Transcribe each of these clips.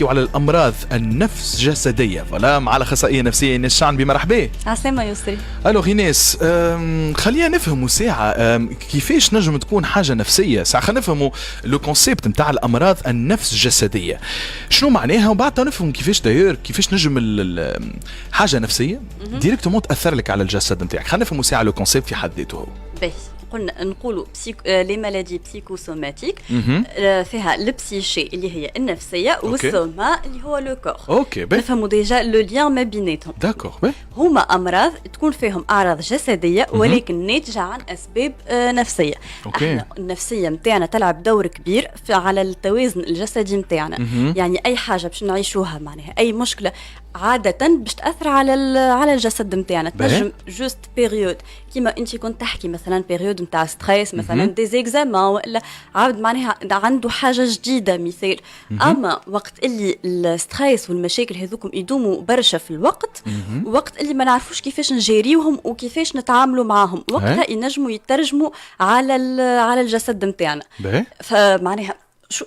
نحكيو على الامراض النفس جسديه فلا مع الاخصائيه النفسيه ايناس شعنبي. مرحبا. عسلامة يسري. الو ايناس، خلينا نفهموا ساعه كيفاش نجم تكون حاجه نفسيه. ساعه خلينا نفهموا لو كونسيبت نتاع الامراض النفس جسديه شنو معناها، وبعدها نفهم كيفاش داير كيفاش نجم حاجه نفسيه ديريكتومون تاثر لك على الجسد نتاعك. خلينا نفهموا ساعه لو كونسيبت في حد ذاته. باهي قلنا نقولوا لي مالادي بسيكوسوماتيك فيها البسيشي اللي هي النفسيه والسوما اللي هو لو كور. اوكي باهي نفهموا ديجا لو ليان ما بيناتهم. داكور باهي. هما امراض تكون فيهم اعراض جسديه ولكن ناتجه عن اسباب نفسيه. احنا النفسيه نتاعنا تلعب دور كبير على التوازن الجسدي نتاعنا. يعني اي حاجه باش نعيشوها معناها اي مشكله عاده باش تاثر على الجسد نتاعنا. تنجم جوست بيريود كيما انت كنت تحكي مثلا بيريود نتاع ستريس مثلا ديزيكزامان ولا عبد معناها عنده حاجه جديده مثال. اما وقت اللي الستريس والمشاكل هذوكم يدوموا برشا في الوقت وقت اللي ما نعرفوش كيفاش نجيريوهم وكيفاش نتعاملوا معاهم وقتها ينجموا يترجموا على الجسد نتاعنا. فمعناها شو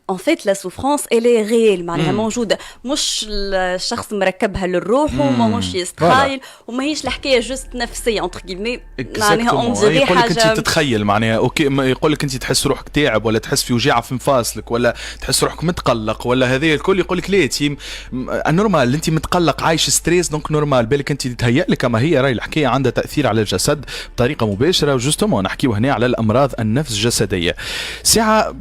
ان فيت لا سوفرانس الي ريل معناها موجوده، مش الشخص مركبها للروح وماهوش يستخايل وماهيش الحكايه جوست نفسيه انتر كيمي معناها اون ديري يقول لك حاجه انت تتخيل معناها اوكي يقول لك انت تحس روحك تعب ولا تحس في وجاعه في مفاصلك ولا تحس روحك متقلق ولا هذا الكل يقول لك لا تي نورمال انت متقلق عايش ستريس دونك نورمال بالك انت تهيأ لك. اما هي راي الحكايه عندها تاثير على الجسد بطريقه مباشره وجوستومون نحكيو هنا على الامراض النفس الجسديه. ساعه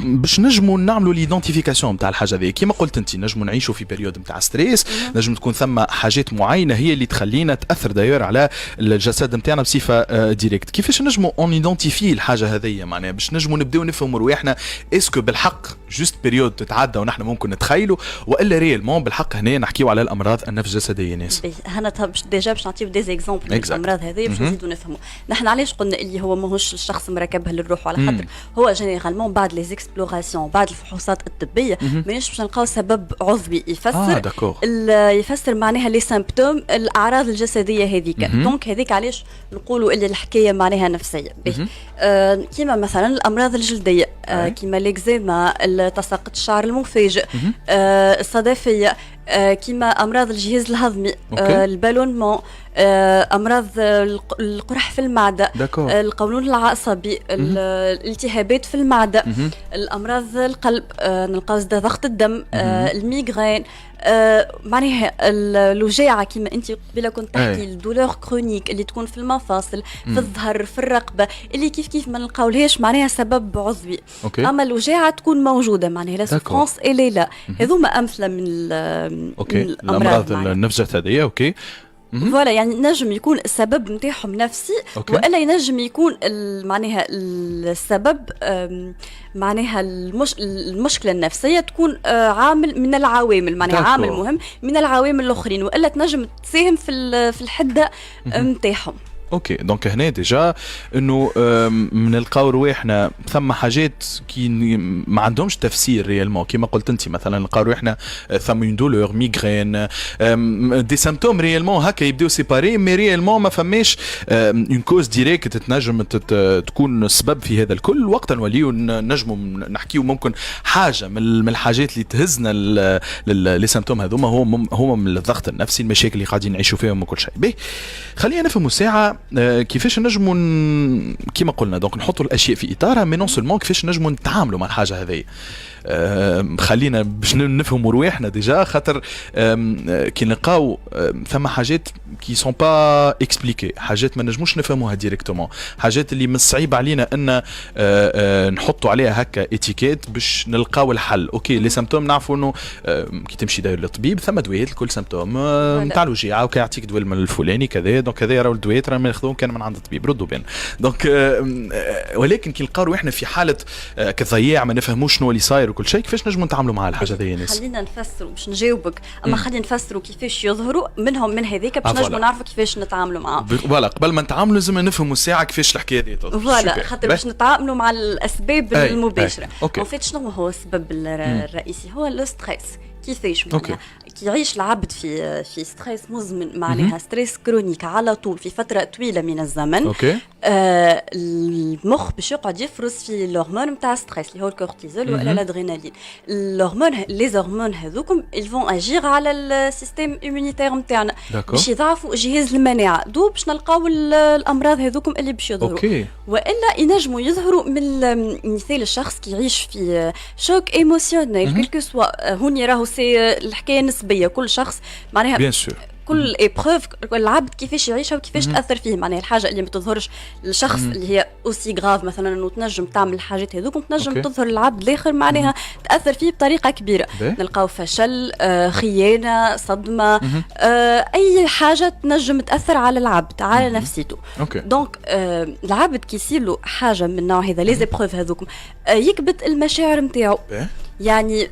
باش نجموا نعملوا ليدونتيفيكاسيون نتاع الحاجه هذه كيما قلت انت نجموا نعيشوا في بيريود نتاع ستريس نجم تكون ثم حاجات معينه هي اللي تخلينا تاثر داير على الجسد نتاعنا بصفه ديريكت. كيفاش نجموا اون ايدونتيفي الحاجه هذه معناها باش نجموا نبداو نفهموا رواحنا اسكو بالحق جوست بيريود تتعدى ونحن ممكن نتخيلوا والا ريالمون بالحق هنا نحكيو على الامراض النفس الجسديه. ناس هنا ديجا باش نعطيو دي زيكزامبل من الامراض هذه باش نزيدوا نفهموا نحن علاش قلنا اللي هو ماهوش الشخص مركبها للروح على خاطر هو جينيرالمون بعد لي اكسبلوراسيون بعد الفحوصات الطبيه مانيش باش نلقاو سبب عضوي يفسر يفسر معناها لي سيمبتوم الاعراض الجسديه هذيك. دونك هذيك علاش نقولوا اللي الحكايه معناها نفسيه. كيما مثلا الامراض الجلديه كيما ليكزيما تساقط الشعر المفاجئ الصدفيه كيما امراض الجهاز الهضمي البالونمون امراض القرح في المعده القولون العصبي الالتهابات في المعده الامراض القلب نلقاو ضغط الدم الميغرين معناها الوجاعه كيما انت قبيله كنت تحكي الدولور كرونيك اللي تكون في المفاصل في الظهر في الرقبه اللي كيف ما نلقاولهاش معناها سبب عضوي. اما الوجاعه تكون موجوده معناها لا سوفرانس الي لا. هذوما امثله من الامراض النفس الجسديه. اوكي فوالا يعني نجم يكون السبب نتاعهم نفسي والا ينجم يكون معناها السبب معناها المشكله النفسيه تكون عامل من العوامل معناها عامل مهم من العوامل الاخرين والا تنجم تساهم في الحده نتاعهم. اوكي دونك هنا ديجا انه نلقاو رواحنا ثم حاجات كي ما عندهمش تفسير ريالمون كيما قلت انت مثلا نلقاو رواحنا ثم اون دولور ميغرين دي سيمبتوم ريالمون هكا يبداو سيباري مي ريالمون ما فماش اون كوز ديريكت تنجم تكون سبب في هذا الكل. وقتا نوليو نجموا نحكيو ممكن حاجه من الحاجات اللي تهزنا لي سيمبتوم هذوما هما من الضغط النفسي المشاكل اللي قاعدين نعيشوا فيهم وكل شيء. باهي خلينا نفهموا ساعه كيفاش نجموا كيما قلنا دونك نحطوا الاشياء في اطارها مي نون سولمون كيفاش نجموا نتعاملوا مع الحاجه هذه. خلينا باش نفهموا رواحنا ديجا خاطر كي نلقاو ثم حاجات كي سون با اكسبليكي حاجات ما نجموش نفهموها ديريكتومون حاجات اللي من الصعيب علينا ان نحطوا عليها هكا اتيكيت باش نلقاو الحل. اوكي لي سيمبتوم نعرفوا انه كي تمشي داير للطبيب ثم دويات لكل سيمبتوم نتاع الوجيعه وكي يعطيك دواء من الفلاني كذا دونك هذا راهو الدوايات راهم ياخذوهم كان من عند الطبيب ردوا بين دونك ولكن كي نلقاو احنا في حاله كضياع ما نفهموش شنو اللي صاير وكل شيء كيفاش نجموا نتعاملوا مع الحاجه هذه يا ناس. خلينا نفسروا باش نجاوبك اما خلينا نفسروا كيفاش يظهروا منهم من هذيك باش نجموا نعرفوا كيفاش نتعاملوا معاهم. فوالا قبل ما نتعاملوا لازم نفهموا الساعه كيفاش الحكايه هذه تظهر. فوالا خاطر باش نتعاملوا مع الاسباب المباشره. ان فيت شنو هو السبب الرئيسي هو الستريس كيفاش معناها كي يعيش العبد في ستريس مزمن معناها ستريس كرونيك على طول في فتره طويله من الزمن المخ باش يقعد يفرز في الهرمون نتاع ستريس اللي هو الكورتيزول ولا الادرينالين. الهرمون لي هرمون هذوكم يفون اجير على السيستم امونيتير نتاعنا باش يضعفوا جهاز المناعه دو باش نلقاو الامراض هذوكم اللي باش يظهروا. والا ينجموا يظهروا من مثال الشخص كي يعيش في شوك ايموشنيل كلكو سوا هوني راهو سي الحكايه نسبيه كل شخص معناها بيان سور كل ايبروف العبد كيفاش يعيشها وكيفاش تاثر فيه. معناها الحاجه اللي ما تظهرش للشخص اللي هي اوسي غراف مثلا انه تنجم تعمل الحاجات هذوك تنجم تظهر للعبد الاخر معناها تاثر فيه بطريقه كبيره. نلقاو فشل خيانه صدمه اي حاجه تنجم تاثر على العبد على نفسيته. دونك العبد كي يصير له حاجه من النوع هذا لي زيبروف هذوك يكبت المشاعر نتاعو يعني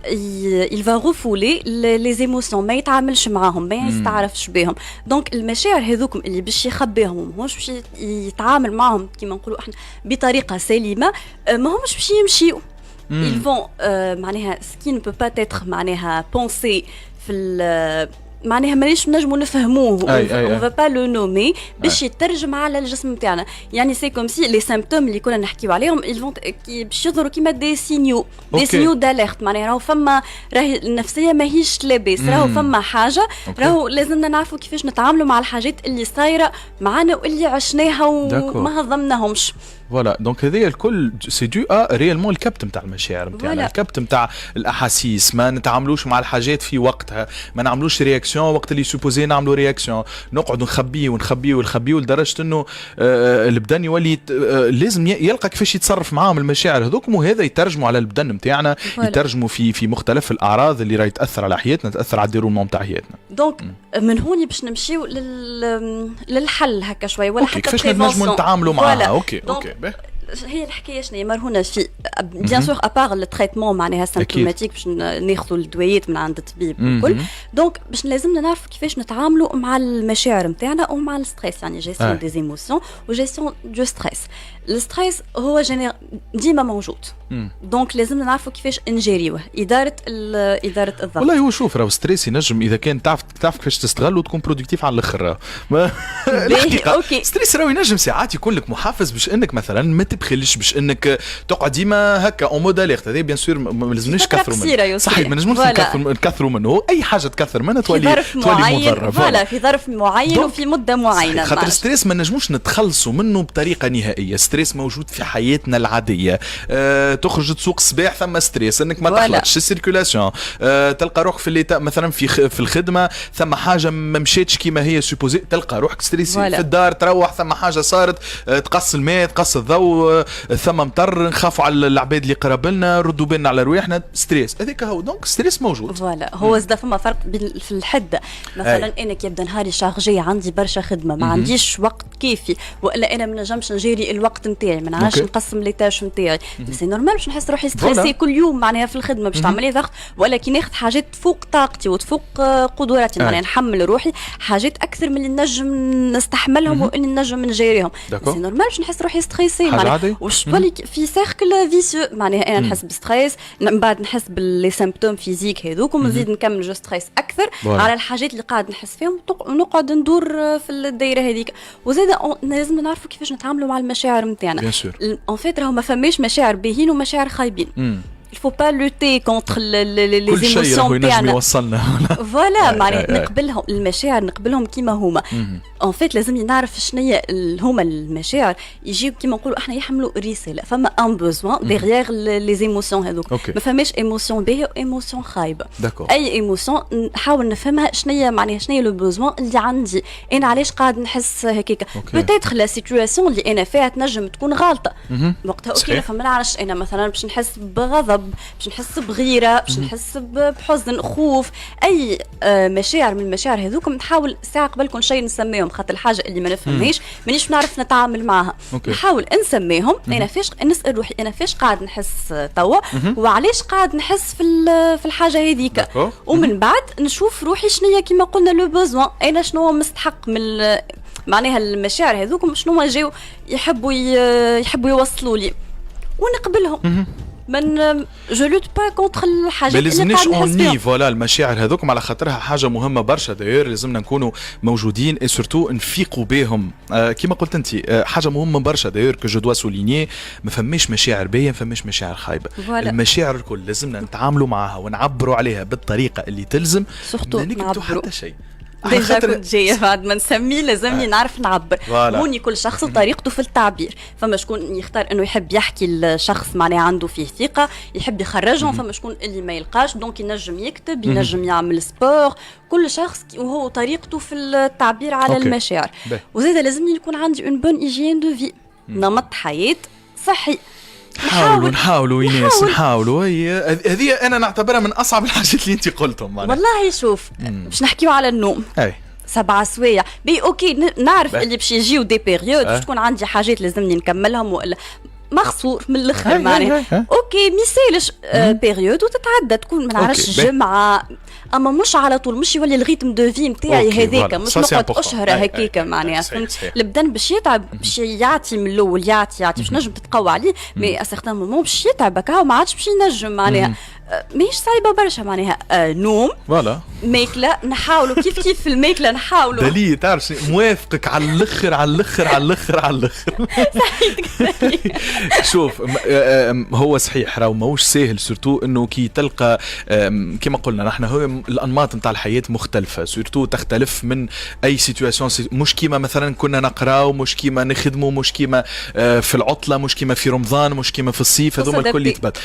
il va refouler les émotions ما يتعاملش معاهم ما يستعرفش بهم. دونك المشاعر هذوكم اللي باش يخبيهم ماهوش باش يتعامل معهم كيما نقولوا احنا بطريقه سليمه ماهمش باش يمشيو ils vont معناها ce qui ne peut pas être معناها pensé في معناها مانيش نجمو نفهموه on va pas le nommer باش يترجم على الجسم نتاعنا. يعني سي كوم سي لي سيمبتوم اللي كنا نحكيو عليهم باش يظهروا كيما دي سينيو داليرت معناها راهو فما راهي النفسيه ماهيش لاباس راهو فما حاجه راهو لازمنا نعرفوا كيفاش نتعاملوا مع الحاجات اللي صايره معنا واللي عشناها وما هضمناهمش. فوالا دونك هذايا الكل سي دو ريالمون الكبت نتاع المشاعر نتاعنا الكبت نتاع الاحاسيس ما نتعاملوش مع الحاجات في وقتها ما نعملوش رياكسيون وقت اللي سوبوزي نعملوا رياكسيون نقعدوا نخبيه لدرجه انه البدن يولي لازم يلقى كيفاش يتصرف معاهم المشاعر هذوك وهذا يترجموا على البدن نتاعنا يترجموا في مختلف الاعراض اللي راهي تاثر على حياتنا تاثر على الديرولمون نتاع حياتنا. دونك من هون باش نمشيو للحل هكا شويه ولا حتى كيفاش نجموا نتعاملوا معاها. اوكي هي الحكايه شنو مرهونه في بيان سور ابار التريتمون معناها سيمبتوماتيك باش ناخذوا الدويات من عند الطبيب والكل. دونك باش لازمنا نعرفوا كيفاش نتعاملوا مع المشاعر نتاعنا ومع الستريس يعني جيستيون دي ايموسيون وجيستيون دو ستريس. الستريس هو ديما موجود دونك لازمنا نعرفوا كيفاش نجاريوه اداره الضغط. والله هو شوف راهو ستريس ينجم اذا كان تعرف كيفاش تستغل وتكون برودكتيف على الاخر. اوكي ستريس راهو ينجم ساعات يكون لك محفز باش انك مثلا ما تبخلش باش انك تقعد ديما هكا اون مود اليرت. هذا بيان سور ما لازمناش نكثروا منه صحيح ما نجموش نكثروا منه اي حاجه تكثر منها تولي مضره فوالا في ظرف معين وفي مده معينه. خاطر ستريس ما نجموش نتخلصوا منه بطريقه نهائيه. ستريس موجود في حياتنا العاديه تخرج تسوق الصباح ثم ستريس انك ما تخلطش السيركولاسيون تلقى روحك في اللي مثلا في الخدمه ثم حاجه ما مشاتش كيما هي سوبوزي تلقى روحك ستريسي في الدار تروح ثم حاجه صارت تقص الماء تقص الضوء ثم مطر نخافوا على العباد اللي قرب لنا ردوا بالنا على رواحنا ستريس هذاك هو. دونك ستريس موجود فوالا هو زاد فما فرق في الحده مثلا انا كي يبدا نهاري شارجي عندي برشا خدمه ما عنديش وقت كافي والا انا ما نجمش نجيري الوقت نتاعي ما نعرفش نقسم لي تاش نتاعي سي نورمال باش نحس روحي ستريسي كل يوم معناها في الخدمه باش تعمل لي ضغط ولا كي ناخذ حاجات فوق طاقتي وتفوق قدراتي معناها نحمل روحي حاجات اكثر من اللي نجم نستحملهم واللي نجم نجيريهم سي نورمال باش نحس روحي ستريسي معناها وش بالي في سيركل فيسيو معناها انا نحس بستريس من بعد نحس باللي سيمبتوم فيزيك هذوك ونزيد نكمل جو ستريس اكثر على الحاجات اللي قاعد نحس فيهم ونقعد ندور في الدائره هذيك. وزاد لازم نعرفوا كيفاش نتعاملوا مع المشاعر نتاعنا. ان فيت راهو ما فماش مشاعر باهين ومشاعر خايبين. il faut pas lutter contre les émotions تاعنا فوالا معناها نقبلهم المشاعر نقبلهم كيما هما. ان فيت لازم نعرف شنو هما المشاعر يجيو كيما نقولوا احنا يحملوا رساله فما ان بوزوان ديغيغ لي ايموسيون هذوك ما فماش ايموسيون باهيه وايموسيون خايبه. اي ايموسيون نحاول نفهمها شنو معناها شنو لو بوزوان اللي عندي انا علاش قاعد نحس هكاك بوتيتر لا سيتوياسيون اللي انا فيها تنجم تكون غلطه وقتها اوكي فما نعرفش انا مثلا باش نحس بغضب باش نحس بغيره باش نحس بحزن خوف اي مشاعر من المشاعر هذوك نحاول ساعه قبل كل شيء نسميهم خاطر الحاجه اللي ما نفهمهاش مانيش نعرف نتعامل معها نحاول نسميهم انا فاش نسال روحي انا فاش قاعد نحس توا وعلاش قاعد نحس في الحاجه هذيك ومن بعد نشوف روحي شنو كيما قلنا لو بوزوان انا شنو مستحق من معناها المشاعر هذوك شنو جاو يحبوا يوصلوا لي ونقبلهم من جو لوت با كونتر الحاجات ما اللي لازمنيش قاعد نحس اوني فيهم. فوالا المشاعر هذوكم على خاطرها حاجه مهمه برشا داير لازمنا نكونوا موجودين اي سورتو نفيقوا بهم كيما قلت انت حاجه مهمه برشا داير كو جو دوا سوليني ما فماش مشاعر باهيه ما فماش مشاعر خايبه المشاعر الكل لازمنا نتعاملوا معها ونعبروا عليها بالطريقه اللي تلزم سورتو لا نكتبوا حتى شيء ديجا كنت جايه بعد ما نسميه لازمني نعرف نعبر هوني كل شخص وطريقته في التعبير فما شكون يختار انه يحب يحكي الشخص معناها عنده فيه ثقه يحب يخرجهم فما شكون اللي ما يلقاش دونك ينجم يكتب ينجم يعمل سبور كل شخص وهو طريقته في التعبير على المشاعر وزيدا لازمني يكون عندي اون بون هيجين دو في نمط حياه صحي نحاولوا ايناس نحاولوا هذه انا نعتبرها من اصعب الحاجات اللي انت قلتهم والله شوف باش نحكيو على النوم 7 سوايع بي اوكي نعرف اللي باش يجيو دي بيريود باش تكون عندي حاجات لازمني نكملهم ولا مخصور من الاخر معناها اوكي ميسالش بيريود وتتعدى تكون ما نعرفش جمعه اما مش على طول مش يولي الريتم دو في نتاعي هذاك مش نقعد اشهر هكاك معناها فهمت البدن باش يتعب باش يعطي من الاول يعطي باش نجم تتقوى عليه مي ا سيغتان مومون باش يتعبك وما عادش باش ينجم معناها ماهيش صعيبه برشا معناها نوم فوالا ماكله نحاولوا كيف في الماكله نحاولوا دليل تعرف موافقك على الاخر على الاخر على الاخر على الاخر شوف هو صحيح راهو ماهوش ساهل سورتو انه كي تلقى كما قلنا نحن هو الانماط نتاع الحياه مختلفه سورتو تختلف من اي سيتواسيون مش كيما مثلا كنا نقراو مش كيما نخدموا مش كيما في العطله مش كيما في رمضان مش كيما في الصيف هذوما الكل يتبدل